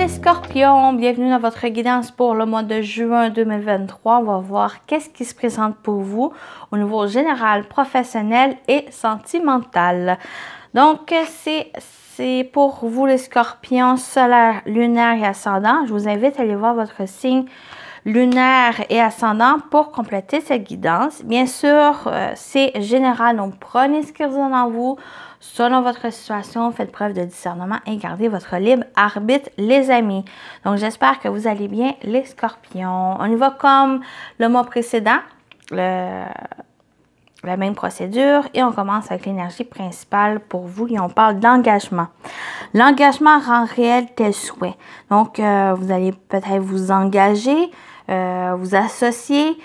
les scorpions, bienvenue dans votre guidance pour le mois de juin 2023. On va voir qu'est-ce qui se présente pour vous au niveau général, professionnel et sentimental. Donc, c'est pour vous les scorpions solaire, lunaire et ascendant. Je vous invite à aller voir votre signe lunaire et ascendant pour compléter cette guidance. Bien sûr, c'est général, donc prenez ce qui résonne en vous. Selon votre situation, faites preuve de discernement et gardez votre libre arbitre, les amis. Donc, j'espère que vous allez bien, les scorpions. On y va comme le mois précédent, la même procédure. Et on commence avec l'énergie principale pour vous et on parle d'engagement. L'engagement rend réel tel souhait. Donc, vous allez peut-être vous engager, vous associer,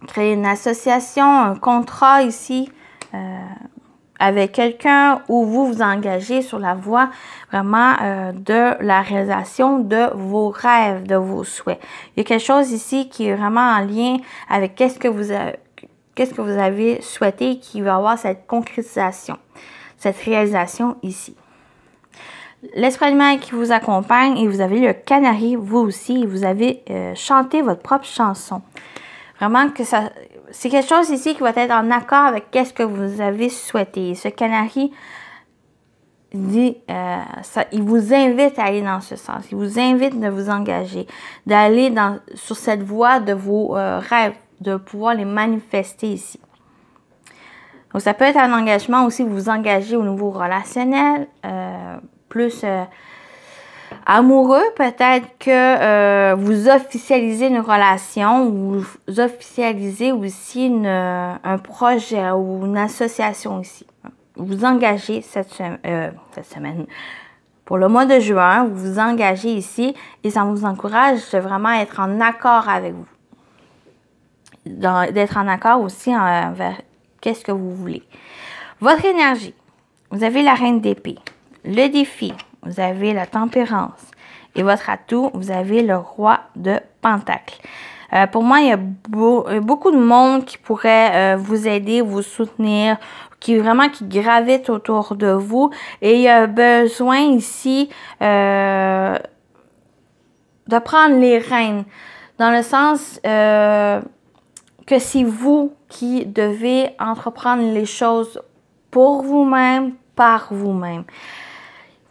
créer une association, un contrat ici, avec quelqu'un où vous vous engagez sur la voie vraiment de la réalisation de vos rêves, de vos souhaits. Il y a quelque chose ici qui est vraiment en lien avec qu'est-ce que vous avez souhaité qui va avoir cette concrétisation, cette réalisation ici. L'esprit animal qui vous accompagne et vous avez le canari, vous aussi, vous avez chanté votre propre chanson. Vraiment que ça, c'est quelque chose ici qui va être en accord avec qu'est-ce que vous avez souhaité. Ce canari dit, il vous invite à aller dans ce sens. Il vous invite de vous engager, d'aller sur cette voie de vos rêves, de pouvoir les manifester ici. Donc, ça peut être un engagement aussi, vous vous engagez au niveau relationnel, plus amoureux, peut-être que vous officialisez une relation ou vous officialisez aussi un projet ou une association ici. Vous engagez cette semaine. Pour le mois de juin, vous vous engagez ici et ça vous encourage de vraiment être en accord avec vous. D'être en accord aussi envers qu'est-ce que vous voulez. Votre énergie, vous avez la reine d'épée, le défi, vous avez la tempérance. Et votre atout, vous avez le roi de pentacles. Pour moi, il y a beaucoup de monde qui pourrait vous aider, vous soutenir, qui gravite autour de vous. Et il y a besoin ici de prendre les rênes. Dans le sens que c'est vous qui devez entreprendre les choses pour vous-même, par vous-même.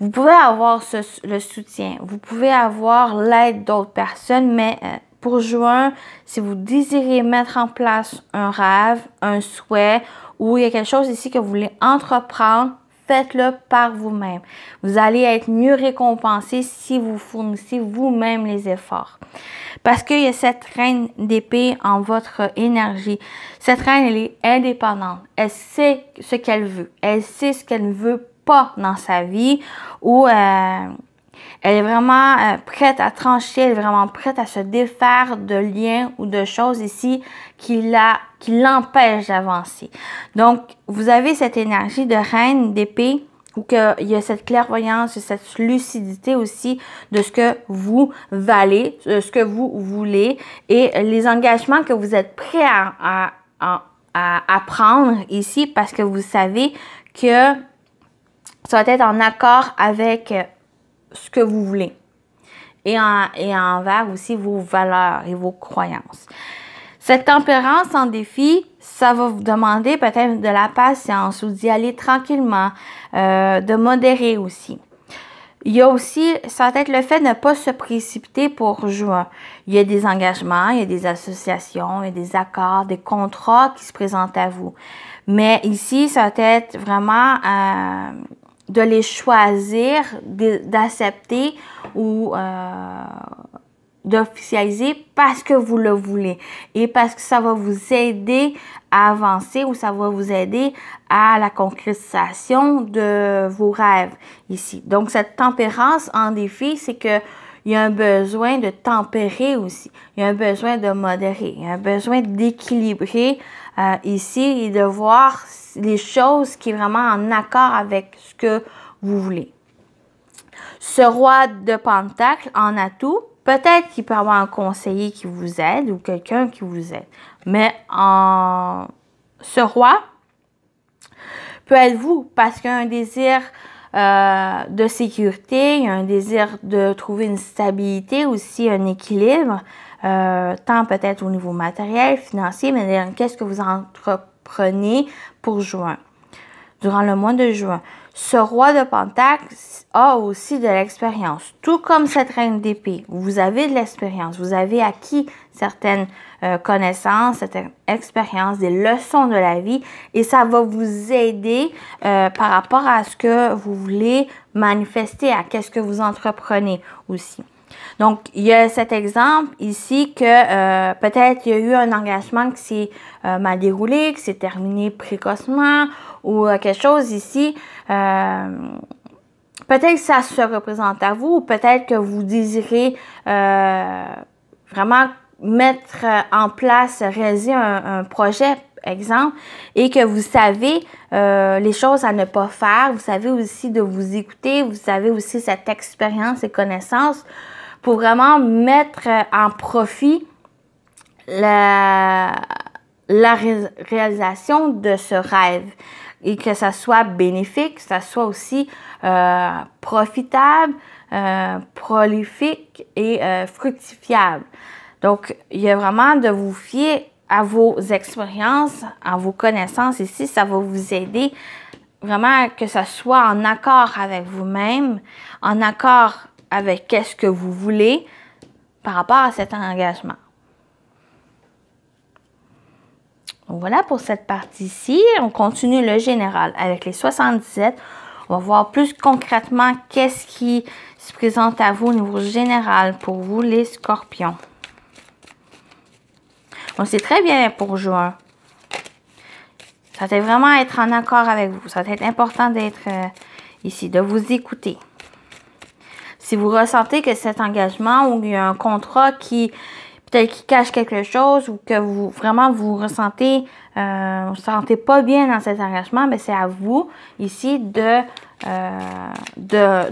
Vous pouvez avoir le soutien, vous pouvez avoir l'aide d'autres personnes, mais pour juin, si vous désirez mettre en place un rêve, un souhait, ou il y a quelque chose ici que vous voulez entreprendre, faites-le par vous-même. Vous allez être mieux récompensé si vous fournissez vous-même les efforts. Parce qu'il y a cette reine d'épée en votre énergie. Cette reine, elle est indépendante. Elle sait ce qu'elle veut. Elle sait ce qu'elle ne veut pas dans sa vie, ou elle est vraiment prête à trancher, elle est vraiment prête à se défaire de liens ou de choses ici qui l'empêchent d'avancer. Donc, vous avez cette énergie de reine d'épée où il y a cette clairvoyance, cette lucidité aussi de ce que vous valez, de ce que vous voulez et les engagements que vous êtes prêts à prendre ici parce que vous savez que ça va être en accord avec ce que vous voulez et envers aussi vos valeurs et vos croyances. Cette tempérance en défi, ça va vous demander peut-être de la patience ou d'y aller tranquillement, de modérer aussi. Il y a aussi, ça va être le fait de ne pas se précipiter pour juin. Il y a des engagements, il y a des associations, il y a des accords, des contrats qui se présentent à vous. Mais ici, ça va être vraiment de les choisir, d'accepter ou d'officialiser parce que vous le voulez et parce que ça va vous aider à avancer ou ça va vous aider à la concrétisation de vos rêves ici. Donc, cette tempérance en défi, c'est que il y a un besoin de tempérer aussi. Il y a un besoin de modérer. Il y a un besoin d'équilibrer ici et de voir les choses qui sont vraiment en accord avec ce que vous voulez. Ce roi de pentacles en atout, peut-être qu'il peut y avoir un conseiller qui vous aide ou quelqu'un qui vous aide. Mais ce roi peut être vous parce qu'il y a un désir de sécurité, il y a un désir de trouver une stabilité aussi, un équilibre, tant peut-être au niveau matériel, financier, mais qu'est-ce que vous entreprenez pour juin, durant le mois de juin. Ce roi de Pentacle a aussi de l'expérience, tout comme cette reine d'épée. Vous avez de l'expérience, vous avez acquis certaines connaissances, certaines expériences, des leçons de la vie et ça va vous aider par rapport à ce que vous voulez manifester, à qu'est-ce que vous entreprenez aussi. Donc, il y a cet exemple ici que peut-être il y a eu un engagement qui s'est mal déroulé, qui s'est terminé précocement ou quelque chose ici. Peut-être que ça se représente à vous ou peut-être que vous désirez vraiment mettre en place, réaliser un projet, exemple, et que vous savez les choses à ne pas faire. Vous savez aussi de vous écouter, vous savez aussi cette expérience et connaissances pour vraiment mettre en profit la réalisation de ce rêve et que ça soit bénéfique, que ça soit aussi profitable, prolifique et fructifiable. Donc, il y a vraiment de vous fier à vos expériences, à vos connaissances ici. Ça va vous aider vraiment que ça soit en accord avec vous-même, en accord avec qu'est-ce que vous voulez par rapport à cet engagement. Donc voilà pour cette partie-ci. On continue le général avec les 77. On va voir plus concrètement qu'est-ce qui se présente à vous au niveau général pour vous les scorpions. Donc c'est très bien pour juin. Ça va vraiment être en accord avec vous. Ça va être important d'être ici, de vous écouter. Si vous ressentez que cet engagement ou il y a un contrat qui peut-être qui cache quelque chose ou que vous vraiment vous ressentez, vous sentez pas bien dans cet engagement, mais c'est à vous ici de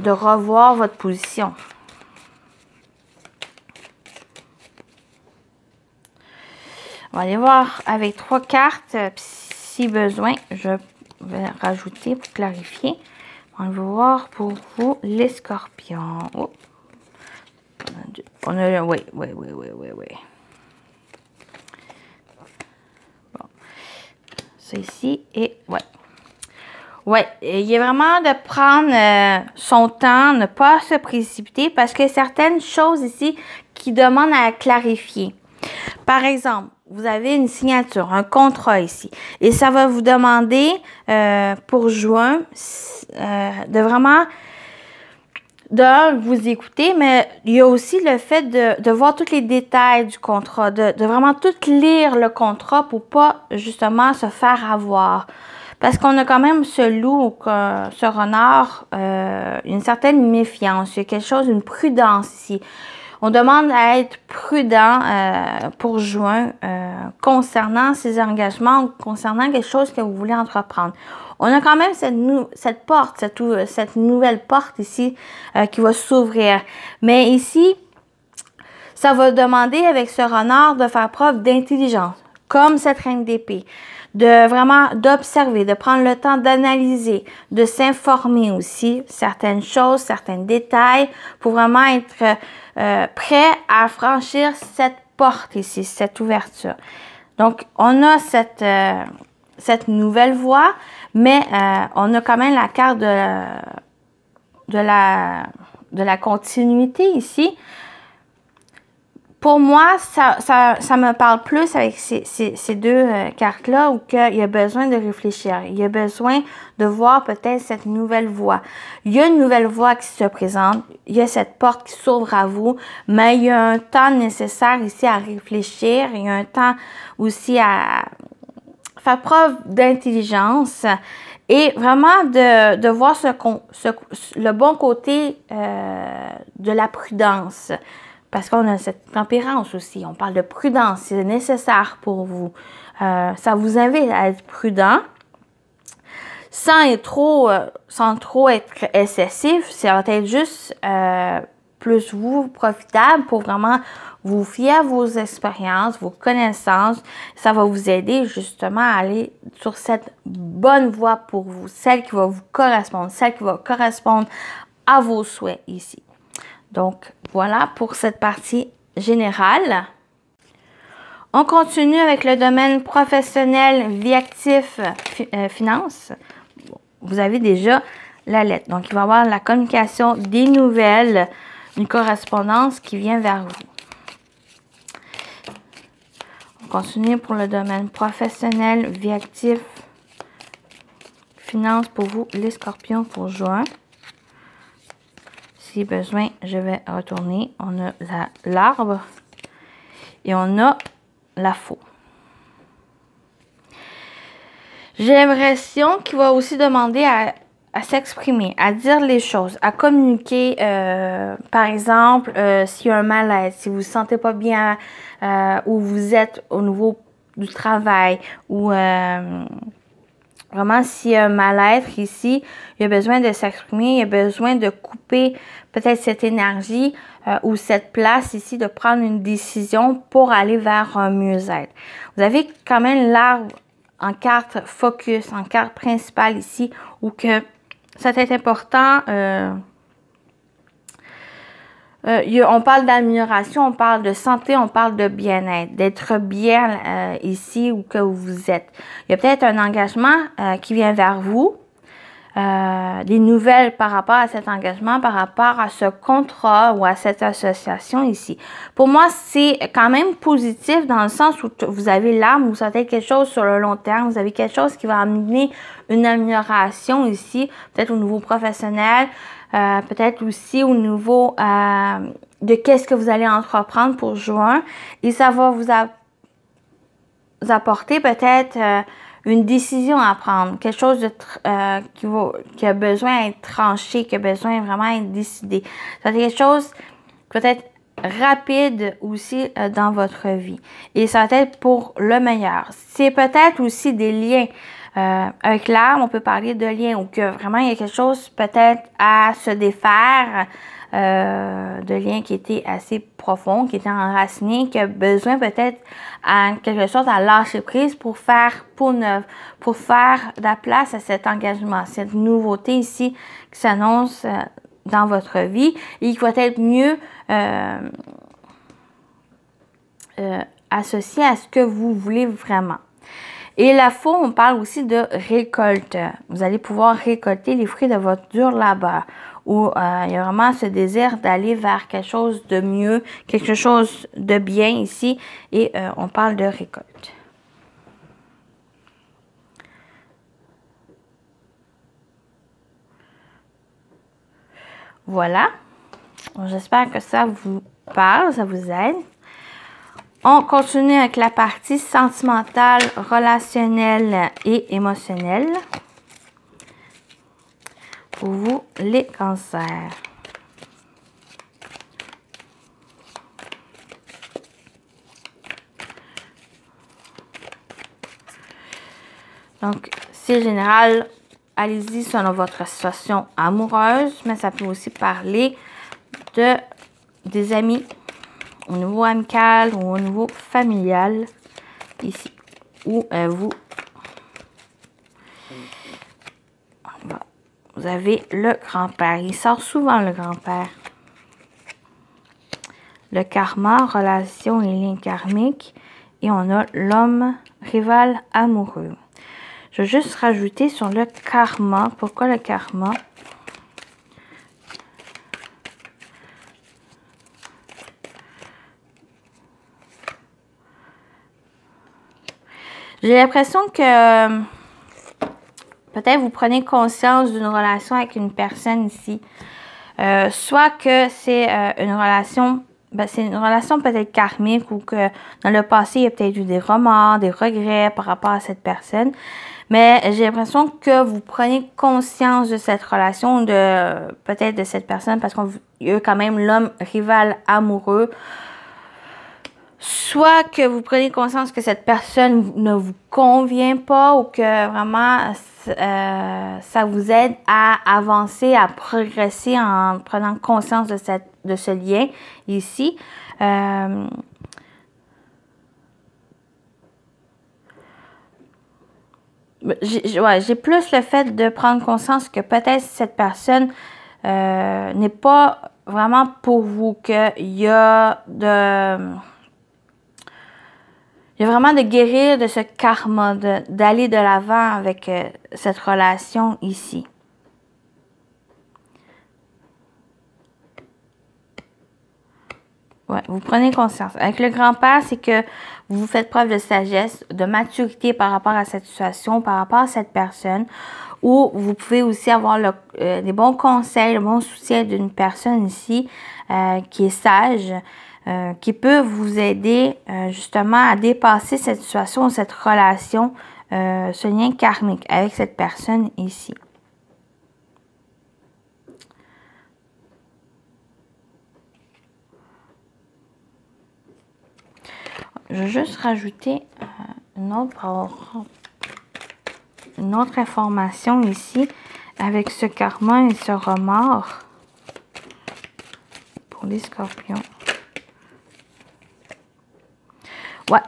revoir votre position. On va aller voir avec 3 cartes. Si besoin, je vais rajouter pour clarifier. On va voir pour vous les scorpions. Oh. Oui. Bon. Ça ici et ouais. Ouais, il y a vraiment de prendre son temps, ne pas se précipiter parce que certaines choses ici qui demandent à clarifier. Par exemple, vous avez une signature, un contrat ici. Et ça va vous demander pour juin de vraiment vous écouter, mais il y a aussi le fait de voir tous les détails du contrat, de vraiment tout lire le contrat pour pas justement se faire avoir. Parce qu'on a quand même ce loup, ce renard, une certaine méfiance. Il y a quelque chose, une prudence ici. On demande à être prudent pour juin concernant ces engagements, concernant quelque chose que vous voulez entreprendre. On a quand même cette porte, cette nouvelle porte ici qui va s'ouvrir. Mais ici, ça va demander avec ce renard de faire preuve d'intelligence, comme cette reine d'épée. D'observer, de prendre le temps d'analyser, de s'informer aussi certaines choses, certains détails pour vraiment être prêt à franchir cette porte ici, cette ouverture. Donc, on a cette nouvelle voie, mais on a quand même la carte de la continuité ici. Pour moi, ça me parle plus avec ces deux cartes-là où il y a besoin de réfléchir. Il y a besoin de voir peut-être cette nouvelle voie. Il y a une nouvelle voie qui se présente. Il y a cette porte qui s'ouvre à vous, mais il y a un temps nécessaire ici à réfléchir. Il y a un temps aussi à faire preuve d'intelligence et vraiment de voir le bon côté de la prudence. Parce qu'on a cette tempérance aussi. On parle de prudence. C'est nécessaire pour vous. Ça vous invite à être prudent sans trop être excessif. Ça va être juste plus vous profitable pour vraiment vous fier à vos expériences, vos connaissances. Ça va vous aider justement à aller sur cette bonne voie pour vous, celle qui va vous correspondre, celle qui va correspondre à vos souhaits ici. Donc, voilà pour cette partie générale. On continue avec le domaine professionnel, vie active, finance. Vous avez déjà la lettre. Donc, il va y avoir la communication, des nouvelles, une correspondance qui vient vers vous. On continue pour le domaine professionnel, vie active, finance pour vous, les scorpions pour juin. Si besoin, je vais retourner. On a l'arbre et on a la faux. J'ai l'impression qu'il va aussi demander à s'exprimer, à dire les choses, à communiquer. Par exemple, s'il y a un malaise, si vous ne vous sentez pas bien où vous êtes au niveau du travail, ou vraiment s'il y a un mal-être ici, il y a besoin de s'exprimer, il y a besoin de couper peut-être cette énergie ou cette place ici, de prendre une décision pour aller vers un mieux-être. Vous avez quand même l'arbre en carte focus, en carte principale ici, où que ça va être important. On parle d'amélioration, on parle de santé, on parle de bien-être, d'être bien ici où que vous êtes. Il y a peut-être un engagement qui vient vers vous, des nouvelles par rapport à cet engagement, par rapport à ce contrat ou à cette association ici. Pour moi, c'est quand même positif dans le sens où vous avez l'âme, vous sentez quelque chose sur le long terme, vous avez quelque chose qui va amener une amélioration ici, peut-être au niveau professionnel, peut-être aussi au niveau de qu'est-ce que vous allez entreprendre pour juin. Et ça va vous apporter peut-être une décision à prendre, quelque chose qui a besoin d'être tranché, qui a besoin vraiment d'être décidé. C'est quelque chose peut-être rapide aussi dans votre vie. Et ça va être pour le meilleur. C'est peut-être aussi des liens. Avec l'arbre, on peut parler de liens ou que vraiment il y a quelque chose peut-être à se défaire, de liens qui étaient assez profonds, qui étaient enracinés, qui a besoin peut-être à quelque chose à lâcher prise pour faire peau neuve, pour faire de la place à cet engagement, cette nouveauté ici qui s'annonce dans votre vie et qui va être mieux associé à ce que vous voulez vraiment. Et la faux, on parle aussi de récolte. Vous allez pouvoir récolter les fruits de votre dur labeur. Où il y a vraiment ce désir d'aller vers quelque chose de mieux, quelque chose de bien ici. Et on parle de récolte. Voilà. J'espère que ça vous parle, ça vous aide. On continue avec la partie sentimentale, relationnelle et émotionnelle. Pour vous, les cancers. Donc, c'est général. Allez-y selon votre situation amoureuse, mais ça peut aussi parler des amis. Au niveau amical ou au niveau familial, ici, où vous avez le grand-père. Il sort souvent, le grand-père. Le karma, relation et lien karmique. Et on a l'homme rival amoureux. Je vais juste rajouter sur le karma. Pourquoi le karma? J'ai l'impression que peut-être vous prenez conscience d'une relation avec une personne ici. Soit que c'est une relation, c'est une relation peut-être karmique ou que dans le passé, il y a peut-être eu des remords, des regrets par rapport à cette personne. Mais j'ai l'impression que vous prenez conscience de cette relation, peut-être de cette personne, parce qu'il y a quand même l'homme rival amoureux. soit que vous prenez conscience que cette personne ne vous convient pas ou que vraiment ça vous aide à avancer, à progresser en prenant conscience de ce lien ici. J'ai plus le fait de prendre conscience que peut-être cette personne n'est pas vraiment pour vous, qu'il y a vraiment de guérir de ce karma, d'aller de l'avant avec cette relation ici. Ouais, vous prenez conscience. Avec le grand-père, c'est que vous faites preuve de sagesse, de maturité par rapport à cette situation, par rapport à cette personne, ou vous pouvez aussi avoir des bons conseils, le bon soutien d'une personne ici qui est sage, qui peut vous aider justement à dépasser cette situation, cette relation, ce lien karmique avec cette personne ici. Je vais juste rajouter une autre information ici avec ce karma et ce remords pour les scorpions. Ouais.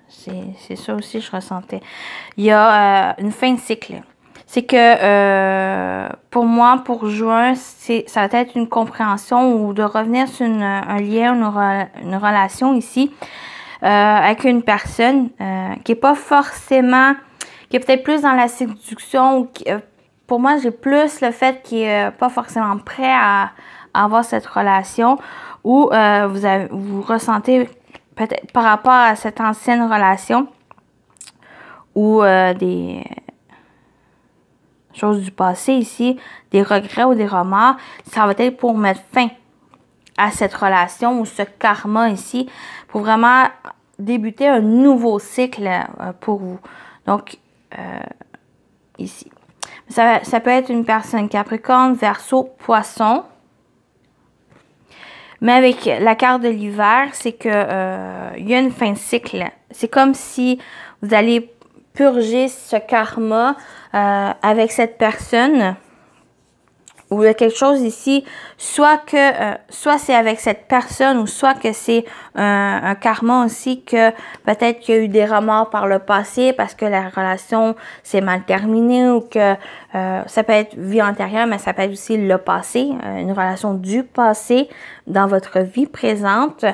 C'est ça aussi je ressentais. Il y a une fin de cycle. C'est que pour moi, pour juin, ça va être une compréhension ou de revenir sur un lien, une relation ici avec une personne qui n'est pas forcément, qui est peut-être plus dans la séduction. Ou pour moi, j'ai plus le fait qu'il n'est pas forcément prêt à avoir cette relation ou vous ressentez peut-être par rapport à cette ancienne relation ou des choses du passé ici, des regrets ou des remords, ça va être pour mettre fin à cette relation ou ce karma ici, pour vraiment débuter un nouveau cycle pour vous. Donc, ici. Ça peut être une personne Capricorne, Verseau, Poisson. Mais avec la carte de l'hiver, c'est que il y a une fin de cycle. C'est comme si vous allez purger ce karma avec cette personne. Ou il y a quelque chose ici, soit c'est avec cette personne ou soit que c'est un karma aussi que peut-être qu'il y a eu des remords par le passé parce que la relation s'est mal terminée ou que ça peut être vie antérieure, mais ça peut être aussi le passé, une relation du passé dans votre vie présente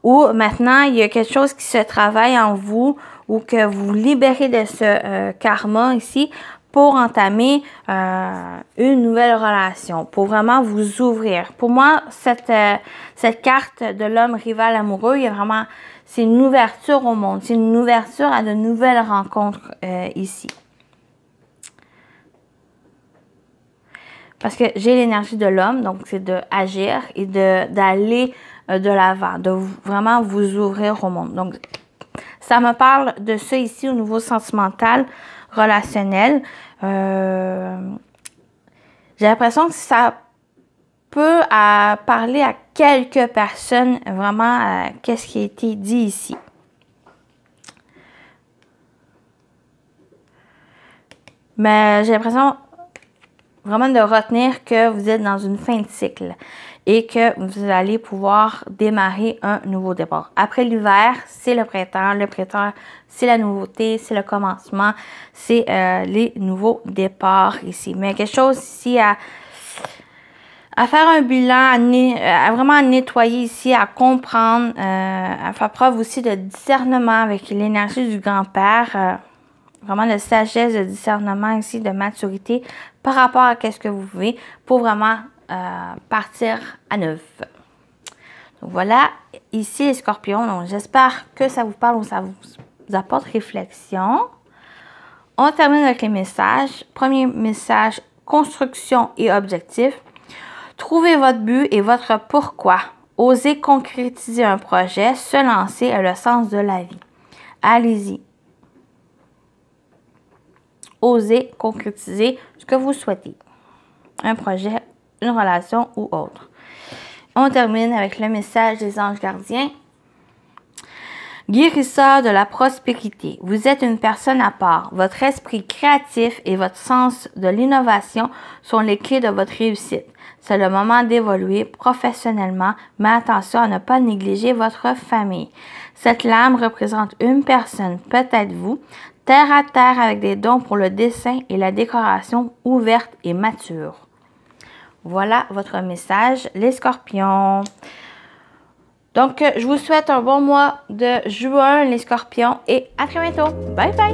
ou maintenant il y a quelque chose qui se travaille en vous ou que vous vous libérez de ce karma ici pour entamer une nouvelle relation, pour vraiment vous ouvrir. Pour moi, cette carte de l'homme rival amoureux, il y a vraiment, c'est une ouverture au monde, c'est une ouverture à de nouvelles rencontres ici. Parce que j'ai l'énergie de l'homme, donc c'est d'agir et d'aller de l'avant, de vraiment vous ouvrir au monde. Donc, ça me parle de ça ici au niveau sentimental, relationnel. J'ai l'impression que ça peut parler à quelques personnes vraiment qu'est-ce qui a été dit ici. Mais j'ai l'impression vraiment de retenir que vous êtes dans une fin de cycle et que vous allez pouvoir démarrer un nouveau départ. Après l'hiver, c'est le printemps. Le printemps, c'est la nouveauté, c'est le commencement, c'est les nouveaux départs ici. Mais quelque chose ici à faire un bilan, à vraiment nettoyer ici, à comprendre, à faire preuve aussi de discernement avec l'énergie du grand-père. Vraiment de sagesse, de discernement ici, de maturité par rapport à ce que vous vivez pour vraiment partir à neuf. Donc voilà, ici les scorpions. Donc j'espère que ça vous parle ou ça vous apporte réflexion. On termine avec les messages. Premier message, construction et objectif. Trouvez votre but et votre pourquoi. Osez concrétiser un projet, se lancer est le sens de la vie. Allez-y. Osez concrétiser ce que vous souhaitez. Un projet, une relation ou autre. On termine avec le message des anges gardiens. Guérisseur de la prospérité. Vous êtes une personne à part. Votre esprit créatif et votre sens de l'innovation sont les clés de votre réussite. C'est le moment d'évoluer professionnellement, mais attention à ne pas négliger votre famille. Cette lame représente une personne, peut-être vous, terre à terre avec des dons pour le dessin et la décoration ouverte et mature. Voilà votre message, les scorpions. Donc, je vous souhaite un bon mois de juin, les scorpions, et à très bientôt. Bye bye!